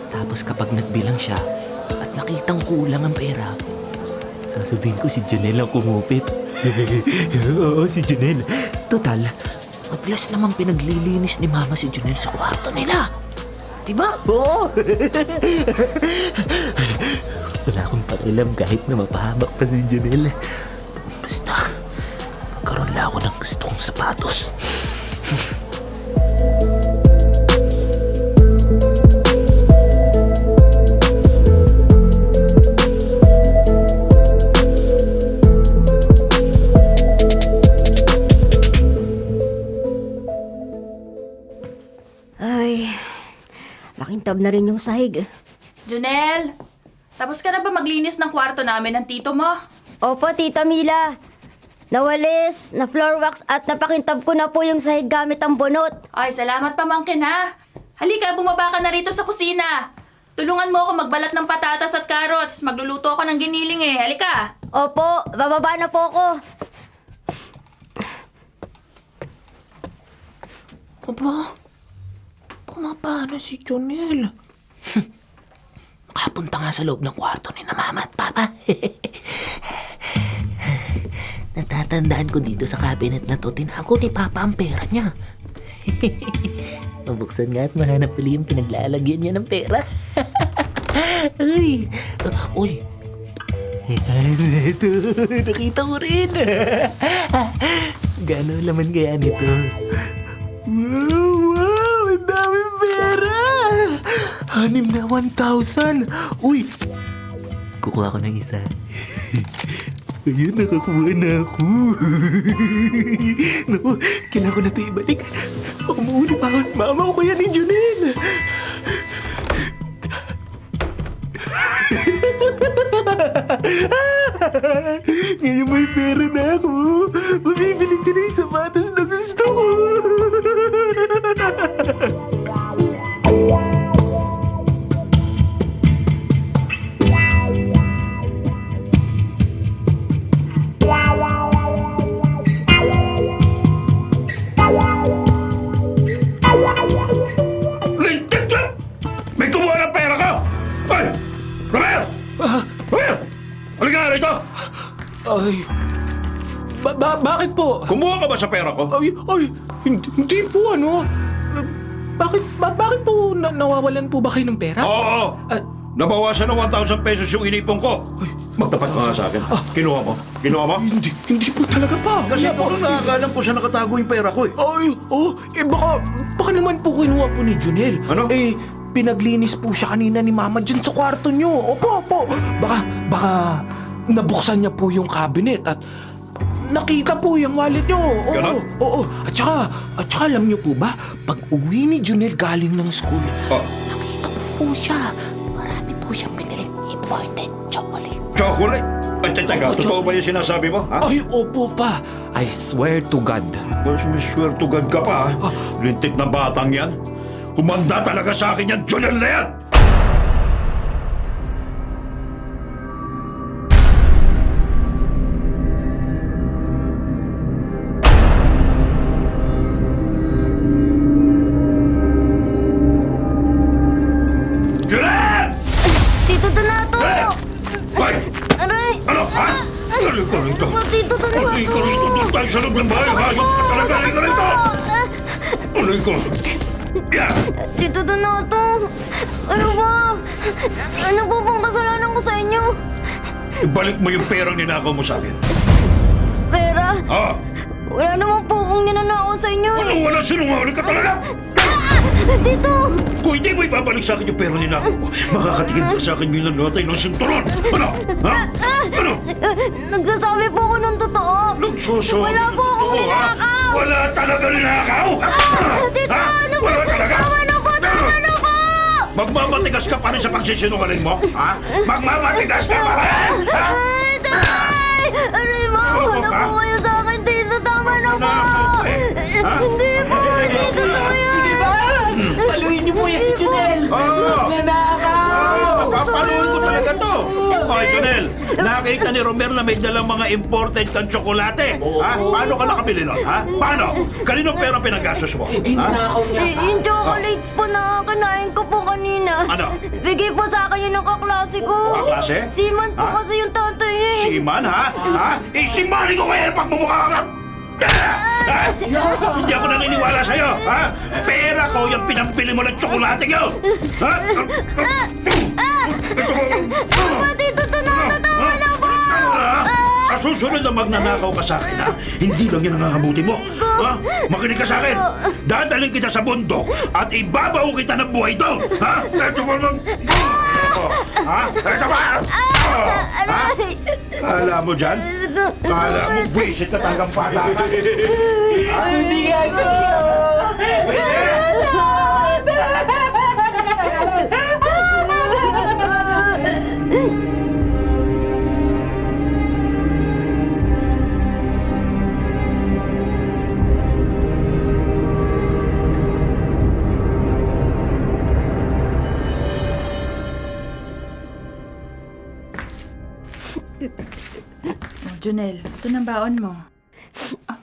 Tapos kapag nagbilang siya at nakitang kulang ang pera, sasabihin ko si Janelle ang kumupit. Oo, si Janelle. Total, madalas naman pinaglilinis ni Mama si Janelle sa kwarto nila. Diba? Oo. Wala akong pakialam kahit na mapahamak pa si Janelle. Basta, magkaroon lang ako ng gusto kong sapatos. Makintab na rin yung sahig. Junel, tapos ka na ba maglinis ng kwarto namin ng tito mo? Opo, Tita Mila. Nawalis, na floor wax at napakintab ko na po yung sahig gamit ang bunot. Ay, salamat pamangkin ha. Halika, bumaba ka na rito sa kusina. Tulungan mo ako magbalat ng patatas at carrots. Magluluto ako ng giniling eh. Halika. Opo, bababa na po ako. Aba, pumapano si Jonel? Makapunta nga sa loob ng kwarto ni na Mama at Papa. Natatandaan ko dito sa cabinet na to, tinago ni Papa ang pera niya. Mabuksan nga at mahanap uli yung pinaglalagyan niya ng pera. Uy! Uy! Ito, nakita ko rin. Gano'n laman kaya nito? Wow! Ang daming pera! 6 na 1,000! Uy! Kukuha ko ng isa. Ayun, nakakuha na ako. Naku, kailangan ko na ito ibalik. Baka mauna pa ako. Mama ko kaya ni Junel. Ngayon may pera na ako. Mabibili ka na yung sapatos na gusto ko. Lintik ka! May kumuha ng pera ka! Ay! Romel! Romel! Halika nga rito! Ay, bakit po? Kumuha ka ba sa pera ko? Hindi po ano. Bakit po nawawalan po ba kayo ng pera? Oo! Ah. Nabawasan ng 1,000 pesos yung inipon ko. Magtapat ka nga sa akin. Kinuha mo? Kinuha mo? Hindi po talaga pa. Kasi po nakakalam po siya nakatago yung pera ko eh. Baka naman po kinuha po ni Junel. Ano? Pinaglinis po siya kanina ni Mama dyan sa kwarto niyo. Opo. Baka nabuksan niya po yung cabinet at nakita po yung wallet niyo. Ganon? Oo. At saka alam niyo po ba, pag uwi ni Junel galing ng school, Oh. nakita ko po siya. Marami po siyang piniling imported chocolate. Chocolate? Ay, teka, totoo ba yung sinasabi mo? Ha? Ay, opo pa. I swear to God. Mas may swear to God ka pa, ha? Lintik na batang yan. Humanda talaga sa akin yan, Jonel na yan! Jonel! Tito Donato! Hey! Hoy! Aray! Ano, ha? Halika rito! Tito Donato! Halika rito! Doon tayo sa loob ng bahay! Hayop ka talaga! Halika rito! Halika! Yan! Tito Donato! Ano ba? Ano po bang kasalanan ko sa inyo? Ibalik mo yung perang ninakaw mo sa akin. Pera? Ah! Wala naman po akong ninanakaw sa inyo eh. Ano? Wala sinungaling ka talaga! Tito! Kung hindi mo ibabalik sa akin yung pera ninakaw mo, makakatingin ka sa akin bilang natin ng sinturon! Ano? Ha? Ano? Nagsasabi po ako ng totoo! Nagsusunod! Wala po akong ninakaw! Wala talaga ninakaw! Tito! Ha? Ano po? Wala talaga! Tama na po! Tama na po! Magmamatigas ka pa rin sa pagsisinungaling mo? Ha? Magmamatigas ka pa rin! Ha? Tay! Aray mo! Wala po kayo sa akin, Tito! Tama na po! Ha? Hindi po! Hindi totoo yan! Sige ba? Paluin niyo po yan si Junel. Oo! Nanakaw! Papaluin ko talaga to! Okay, Jonel, nakita ni Romer na may dalang mga imported kang tsokolate. Ha? Paano ka nakabili nun? Ha? Paano? Kaninong pera pinagastos mo? Ha? Ninakaw niya pa. Yung chocolates po na kinain ko po kanina. Ano? Bigay po sa akin yun ng kaklase ko. Kaklase? Siman po Ha? kasi yung tatay niya eh. Siman, ha? Ha? Isimani ko kaya pagmumukha ka! Ha? Hindi ako naniniwala sa'yo, ha? Pera ko yung pinampili mo ng tsokolate yun! Ha? Tito Donato, tama na po! Sa susunod na magnanakaw ka sa akin, ha? Hindi lang yan ang hahabuti mo. Ha? Makinig ka sa akin. Dadaling kita sa bundok at ibabaw kita ng buhay doon. Ha? Ito mo lang. Ha? Ito ba? Ha? Kala mo dyan? Kala mo buwisit ka tanggang pata ka? Hindi nga sa'yo! Junel, ito na baon mo.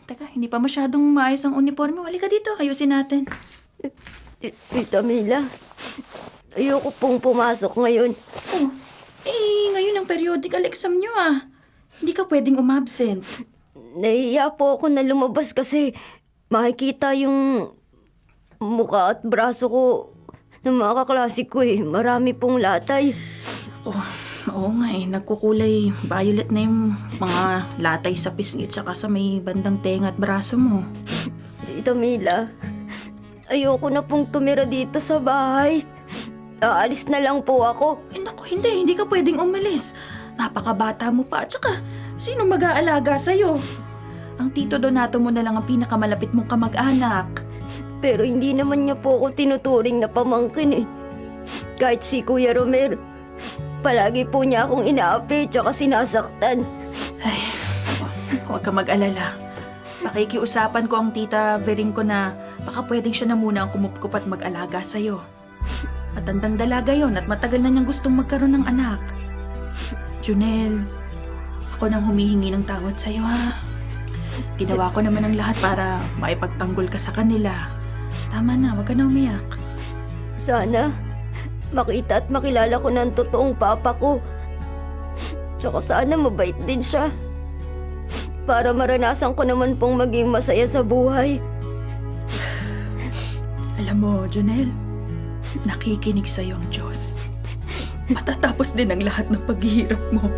Teka, hindi pa masyadong maayos ang uniforme. Halika dito, ayusin natin. Tita Mila, ayoko pong pumasok ngayon. Oh, ngayon ang periodical exam nyo Hindi ka pwedeng umabsent. Nahiya po ako na lumabas kasi makikita yung mukha at braso ko ng mga kaklase ko Marami pong latay. Oo nga nagkukulay violet na yung mga latay sa pisngi tsaka sa may bandang tenga at braso mo. Tita Mila, ayoko na pong tumira dito sa bahay. Aalis na lang po ako. Naku, hindi ka pwedeng umalis. Napakabata mo pa, tsaka sino mag-aalaga sa'yo? Ang Tito Donato mo na lang ang pinakamalapit mong kamag-anak. Pero hindi naman niya po ako tinuturing na pamangkin Kahit si Kuya Romer, palagi po niya akong inaapi tsaka sinasaktan. Ay, huwag ka mag-alala. Pakikiusapan ko ang Tita Vering ko na baka pwedeng siya na muna ang kumupkup at mag-alaga sa'yo. Matandang dalaga yon at matagal na niyang gustong magkaroon ng anak. Junel, ako nang humihingi ng tawad sa'yo Ginawa ko naman ang lahat para maipagtanggol ka sa kanila. Tama na, wag ka na umiyak. Sana makita at makilala ko ng totoong papa ko. Tsaka sana mabait din siya. Para maranasan ko naman pong maging masaya sa buhay. Alam mo, Junel, nakikinig sa'yo ang Diyos. Matatapos din ang lahat ng paghihirap mo.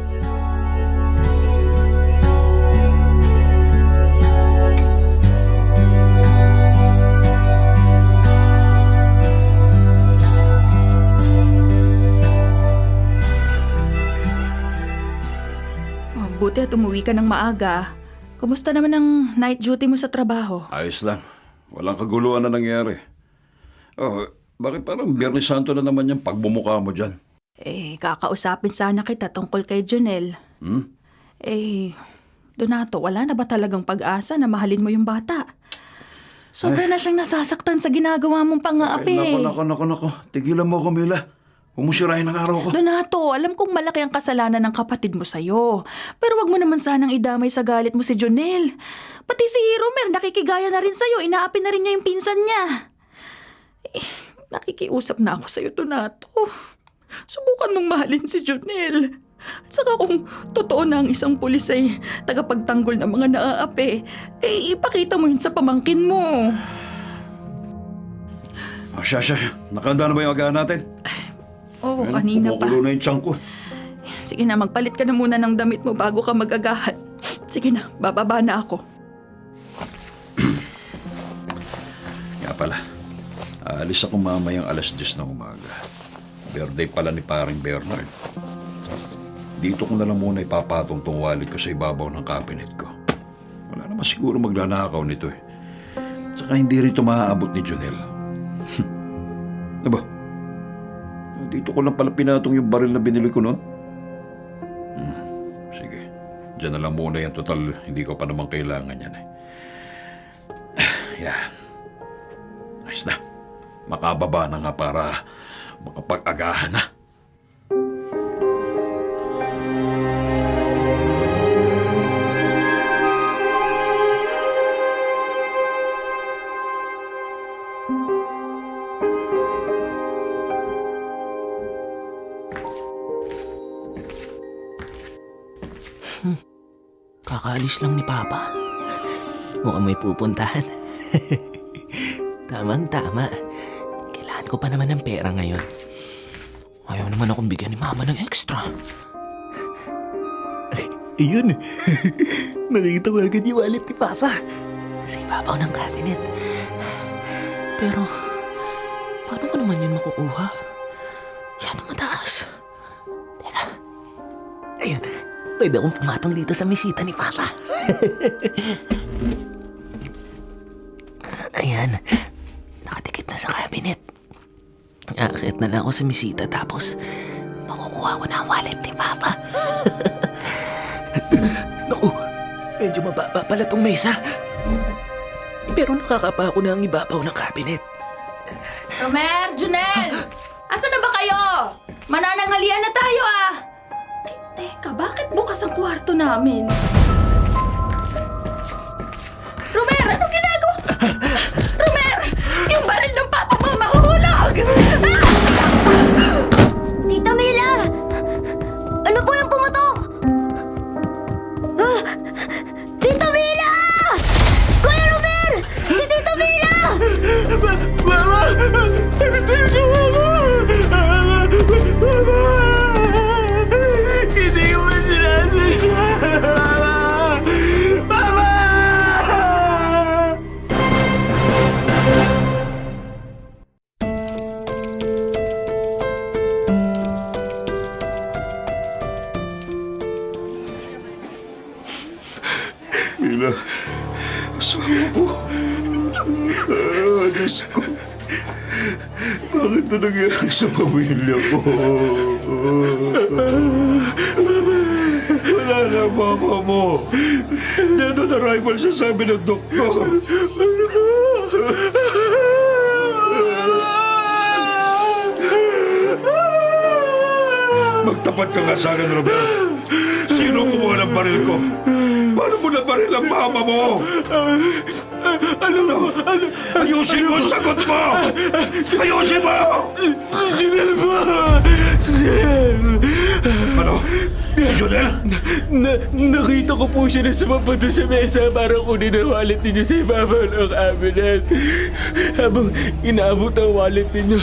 Buti at umuwi ka ng maaga. Kumusta naman ang night duty mo sa trabaho? Ayos lang. Walang kaguluhan na nangyari. Oh, bakit parang Biyernes Santo na naman yung pagbumuka mo dyan? Kakausapin sana kita tungkol kay Junel. Donato, wala na ba talagang pag-asa na mahalin mo yung bata? Sobra na siyang nasasaktan sa ginagawa mong pang-aapi. Nako. Tigilan mo, Camila. Huwag mo sirahin ang araw ko. Donato, alam kong malaki ang kasalanan ng kapatid mo sa'yo. Pero wag mo naman sanang idamay sa galit mo si Junel. Pati si Romer, nakikigaya na rin sa'yo. Inaapi na rin niya yung pinsan niya. Nakikiusap na ako sa'yo, Donato. Subukan mong mahalin si Junel. At saka kung totoo na ang isang pulis ay tagapagtanggol ng mga naaapi, ipakita mo yun sa pamangkin mo. Siya. Nakahanda na ba yung agahan natin? Oo, kanina pa. Kumukulo na yung tiyan ko. Sige na, magpalit ka na muna ng damit mo bago ka mag-agahan. Sige na, bababa na ako. Nga pala, aalis ako mamayang 10:00 ng umaga. Birthday pala ni paring Bernard. Dito ko na lang muna ipapatong tong wallet ko sa ibabaw ng cabinet ko. Wala naman siguro maglanakaw nito Tsaka hindi rito maaabot ni Junel. Aba, dito ko lang pala pinatong yung baril na binili ko noon. Sige, dyan na lang muna yan. Total, hindi ko pa naman kailangan yan Yan. Ayos na. Makababa na nga para makapag-agahan na. Kakaalis lang ni Papa. Mukhang may pupuntahan. Tamang-tama. Kailangan ko pa naman ng pera ngayon. Ayaw naman akong bigyan ni Mama ng extra. Ayun. Nakikita ko agad yung wallet ni Papa. Nasa ibabaw ng cabinet. Pero, paano ko naman yun makukuha? Yan ang mataas. Teka. Ayun. Pwede akong pumatong dito sa mesita ni Papa. Ayan. Nakatikit na sa cabinet. Aakit na lang ako sa mesita tapos makukuha ko na ang wallet ni Papa. Naku, medyo mababa pala tong mesa. Pero nakakapa ko na ang ibabaw ng cabinet. Romer, Junel! Asan na ba kayo? Manananghalian na tayo Teka, bakit bukas ang kwarto namin? Romer, ano ginagawa? Romer! Yung baril ng papa mo mahuhulog! Tita Mila! Ano po yung pumutok? Ah! Tita Mila! Kuya Robert! Si Tita Mila! Mama! Ano tayo Mama? Mama! Hindi ko man sinasadya! Mama! Mila, asawa ko. Diyos ko. Bakit ito nangyari sa pamilya ko? Wala na ang mama mo. Dito na rival siya, sabi ng doktor. Magtapat ka nga sa akin, Robert. Sino kumuha ng baril ko? Paano mo na baril ang mama mo? Ano? Ayusin mo ang sagot mo! Ayusin mo! Junel ba? Sir! Ano? Junel? Nakita ko po siya na sumapato sa mesa para kunin ang wallet ninyo sa ibabaw ng cabinet. Habang inaabot ang wallet ninyo,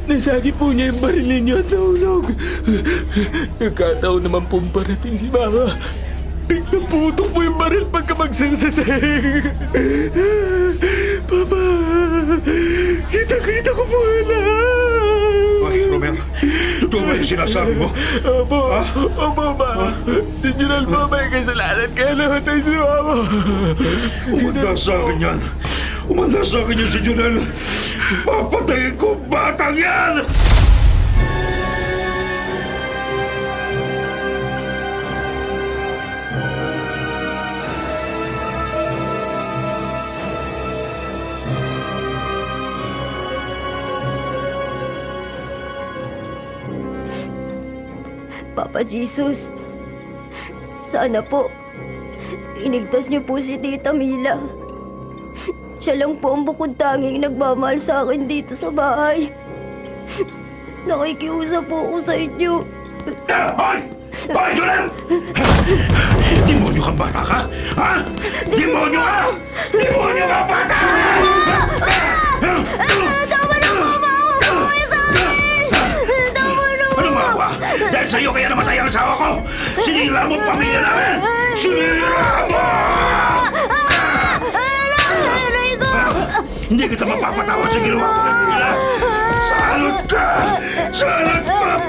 nasagi po niya yung baril ninyo at nahulog. Nagkataon naman pong parating si Mama. Biglang putok po yung baril pagkamagsang sa sahig. Papa, kita-kita ko po lahat. Bakit, Robert? Totoo ba yung sinasabi mo? Opo, Ma. Si Junel po may kasalanan kaya namatay si Mama. Umanda sa akin yan. Umanda sa akin yan si Junel. Papatayin ko ang batang yan! Papa Jesus, sana po, inigtas niyo po si Tita Mila. Siya lang po ang bukod tanging nagmamahal sa akin dito sa bahay. Nakikiusap po ako sa inyo. Hoy! Hoy, Junel! Demonyo kang bata ka? Ha? Demonyo ka! Demonyo ka, bata! Tama na po, maawa po kayo sa akin! Tama na po! Ano maawa? Dahil sa'yo kaya namatay ang asawa ko! Sinira mo ang pamilya namin! Sinira mo! Aray ko! Hindi kita mapapatawad sa ginawa mo kay Mila! Salot ka! Salot ka!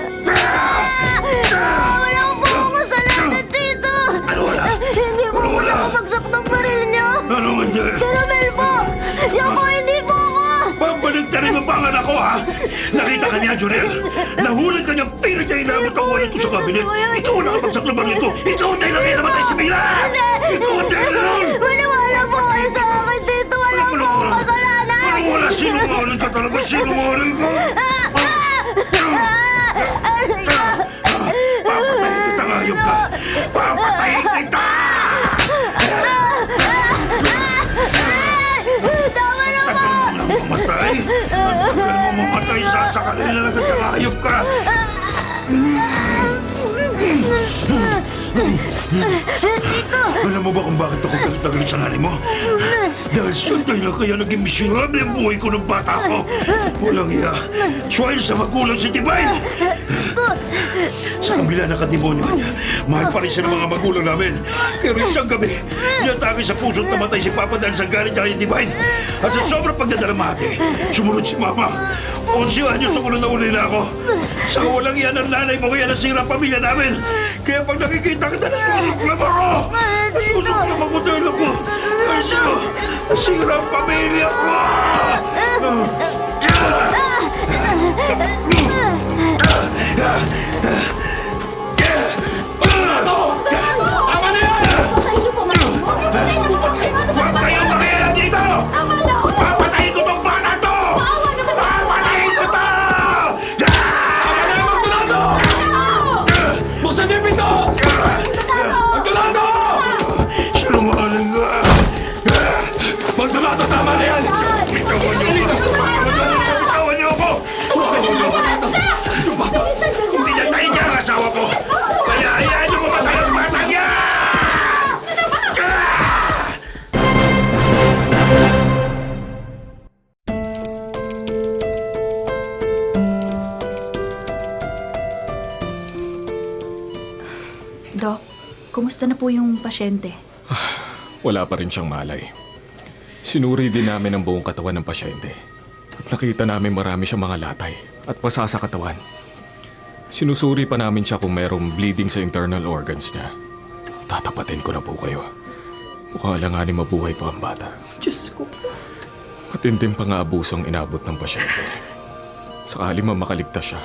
Wala ko po akong kasalanan dito! Ano wala? Hindi po Ano ako wala? nakabagsak ng baril niyo! Ano hindi? Si Romel po! Yan po, hindi po ako! Pabaligtarin mo pa ang anak ko, ha? Nakita ka niya, Junel? Nahulog ka niyang pilit niya inabot ang wallet ko sa kabinet. Ikaw ang nakapagsak ng baril ko. Ikaw ang dahilan kaya namatay si Mila! Ikaw ang dahilan! Maniwala po kayo sa akin dito! Wala po akong kasalanan! Ano wala? Sinungaling ka talaga! Sinungaling ka! Aray ko! Papatayin kita ngayon ka! Papatayin kita! Tama na po! Tagal mo lang mamatay! Tagal mo mamatay! Sasakalin na lang at hayop ka! Alam mo ba kung bakit ako galit sa nanay mo? Dahil siyempre na kaya naging miserable ang buhay ko ng bata ko. Walang iya. Swahil sa magulang si Divine. Sa kabila ng kademonyo niya, mahal pa rin siya ng mga magulang namin. Pero isang gabi, niyatake sa puso't namatay si Papa dahil sa galit niya kay Divine. At sa sobrang pagdadalamati, sumunod si Mama. 11 anyos sumunod na uli na ako. Sa walang iyan ng nanay mo, kaya nasira ang pamilya namin. Kaya pag nakikita kita, nasusuklab ako! Nasusuklab ako dahil ako! Nasira ang pamilya ko! Tama na yan! Huwag kayong makialam dito! Papatayin ko tong bata to! Papatayin ko to! Tama na yung magtulado! Buksan niyo yung pinto! Kumusta na po yung pasyente? Wala pa rin siyang malay. Sinuri din namin ang buong katawan ng pasyente. At nakita namin marami siyang mga latay at pasa sa katawan. Sinusuri pa namin siya kung mayroong bleeding sa internal organs niya. Tatapatin ko na po kayo. Mukhang alanganin mabuhay pa ang bata. Diyos ko. Matinding pang-aabuso ang inabot ng pasyente. Sakali man makaligtas siya,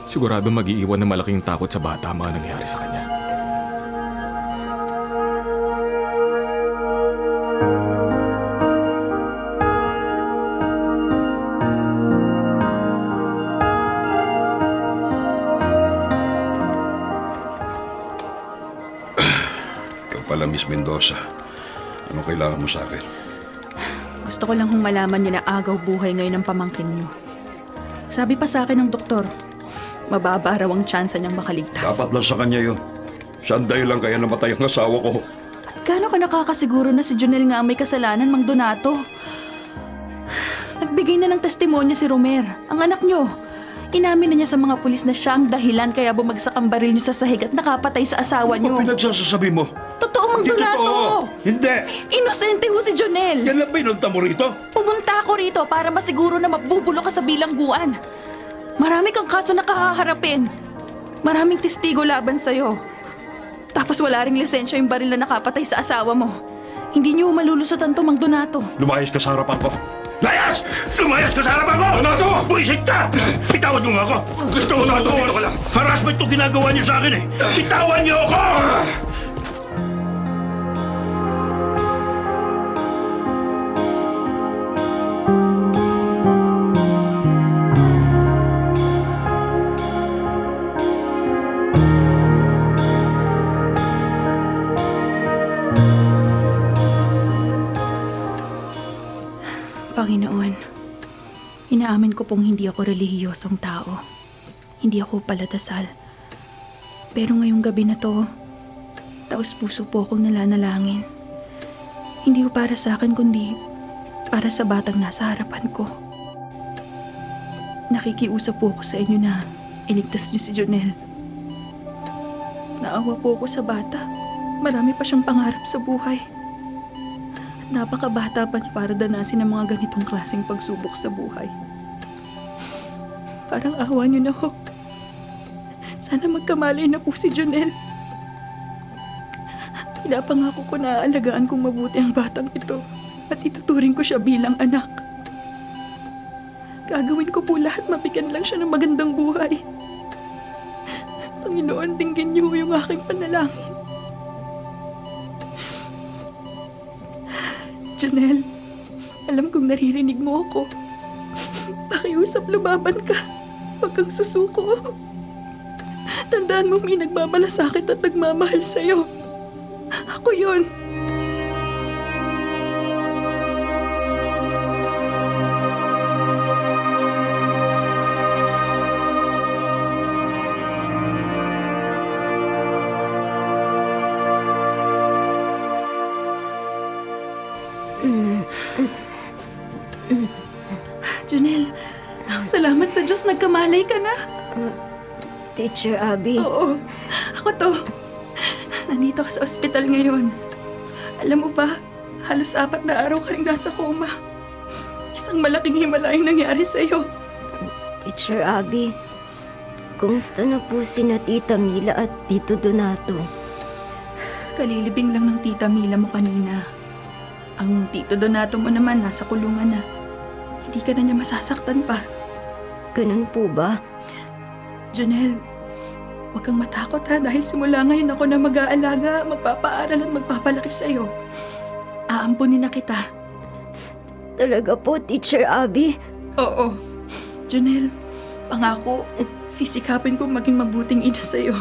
sigurado mag-iiwan ng malaking takot sa bata ang mga nangyari sa kanya. Ikaw pala, Miss Mendoza. Anong kailangan mo sa akin? Gusto ko lang malaman niyo na agaw buhay ngayon ng pamangkin niyo. Sabi pa sa akin ng doktor, mababa raw ang tsansa niyang makaligtas. Dapat lang sa kanya yun. Siya ang dahilan kaya namatay ang asawa ko. Gaano ka nakakasiguro na si Junel nga ang may kasalanan, Mang Donato? Nagbigay na ng testimonya si Romer, ang anak niyo. Inamin na niya sa mga pulis na siya ang dahilan kaya bumagsak ang baril niyo sa sahig at nakapatay sa asawa Ano niyo. pinagsasasabi mo? Totoo, Mang Hindi Donato! totoo! Hindi! Inosente ho si Junel! Yan lang pinunta mo rito? Pumunta ako rito para masiguro na mabubulo ka sa bilangguan. Marami kang kaso na kahaharapin. Maraming testigo laban sa'yo. Tapos wala ring lisensya yung baril na nakapatay sa asawa mo. Hindi niyo malulusutan to, Mang Donato. Lumayas ka sa harapan ko. Layas! Lumayas ka sa harapan ko! Donato! Buisit ka! Bitawan niyo nga ako! Donato, dito ka lang! Harassment itong ginagawa niyo sa akin eh! Bitawan niyo ako! Panginoon, inaamin ko pong hindi ako relihiyosong tao. Hindi ako paladasal. Pero ngayong gabi na to, taos puso po akong nalanalangin. Hindi ko para sa akin kundi para sa batang nasa harapan ko. Nakikiusap po ako sa inyo na iligtas niyo si Jonel. Naawa po ako sa bata. Marami pa siyang pangarap sa buhay. Napakabata pa niya para danasin ang mga ganitong klaseng pagsubok sa buhay. Parang awa niyo na ho. Sana magkamali na po si Jonel. Pinapangako ko na aalagaan kong mabuti ang batang ito at ituturing ko siya bilang anak. Gagawin ko po lahat mabigyan lang siya ng magandang buhay. Panginoon, dinggin niyo yung aking panalangin. Jonel, alam kong naririnig mo ako. Pakiusap, lumaban ka. Huwag kang susuko. Tandaan mo may nagmamalasakit at nagmamahal sa'yo. Ako yun. Jonel, salamat sa Diyos, nagkamalay ka na. Teacher Abby, Oo, ako to. Nandito ka sa ospital ngayon. Alam mo ba, halos 4 na araw ka rin nasa coma. Isang malaking himala yung nangyari sa'yo. Teacher Abby, kumusta na po sina Tita Mila at Tito Donato? Kalilibing lang ng Tita Mila mo kanina. Ang Tito Donato mo naman nasa kulungan na. Hindi ka na niya masasaktan pa. Ganun po ba? Jonel, huwag kang matakot ha dahil simula ngayon ako na mag-aalaga, magpapaaral at magpapalaki sa'yo. Aampunin na kita. Talaga po, Teacher Abby? Oo. Jonel, pangako, sisikapin ko maging mabuting ina sa'yo.